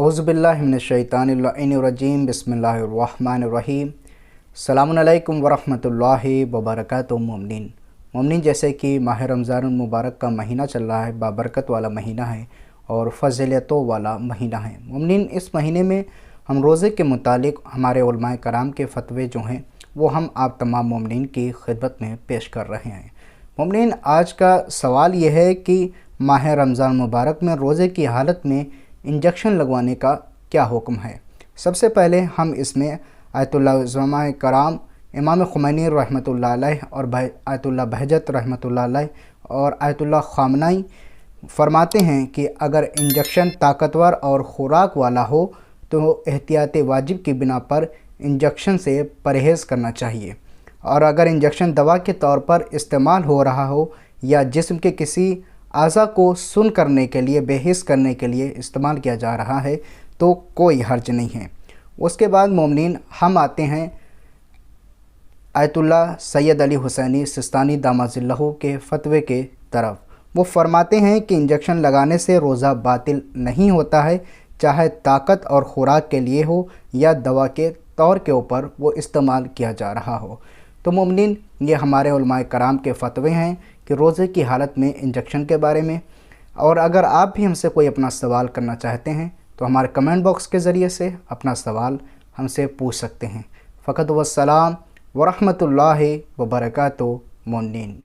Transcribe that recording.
अऊज़ु बिल्लाहि मिनश्शैतानिर्रजीम बिस्मिल्लाहिर्रहमानिर्रहीम। अस्सलामु अलैकुम वरहमतुल्लाहि वबरकातुहू। मोमिनीन, जैसे कि माह रमज़ानुल मुबारक का महीना चल रहा है, बाबरकत वाला महीना है और फ़ज़ीलतों वाला महीना है। मोमिनीन, इस महीने में हम रोज़े के मुतालिक हमारे उलमाए कराम के फ़तवे जो हैं वो हम आप तमाम मोमिनीन की खिदमत में पेश कर रहे हैं। मोमिनीन, आज का सवाल ये है कि माह रमज़ान मुबारक में रोज़े की हालत में इंजेक्शन लगवाने का क्या हुक्म है। सबसे पहले हम इसमें आयतुल्लाह उज़्ज़मा कराम इमाम ख़ुमैनी रहमतुल्लाह अलैह और आयतुल्लाह बहजत रहमतुल्लाह अलैह और आयतुल्लाह ख़ामनई फरमाते हैं कि अगर इंजेक्शन ताकतवर और ख़ुराक वाला हो तो एहतियात वाजिब की बिना पर इंजेक्शन से परहेज़ करना चाहिए, और अगर इंजेक्शन दवा के तौर पर इस्तेमाल हो रहा हो या जिस्म के किसी आज़ा को सुन करने के लिए, बेहिस करने के लिए इस्तेमाल किया जा रहा है तो कोई हर्ज नहीं है। उसके बाद मोमिनीन, हम आते हैं आयतुल्लाह सैयद अली हुसैनी सिस्तानी दामाजिल्लहु के फ़तवे के तरफ। वो फरमाते हैं कि इंजेक्शन लगाने से रोज़ा बातिल नहीं होता है, चाहे ताकत और ख़ुराक के लिए हो या दवा के तौर के ऊपर वो इस्तेमाल किया जा रहा हो। तो मोमिनीन, ये हमारे उलमाए कराम के फ़तवे हैं कि रोज़े की हालत में इंजेक्शन के बारे में। और अगर आप भी हमसे कोई अपना सवाल करना चाहते हैं तो हमारे कमेंट बॉक्स के ज़रिए से अपना सवाल हमसे पूछ सकते हैं। फ़क़त वस्सलाम वरहमतुल्लाहि वबरकातुहू। मोमिनीन।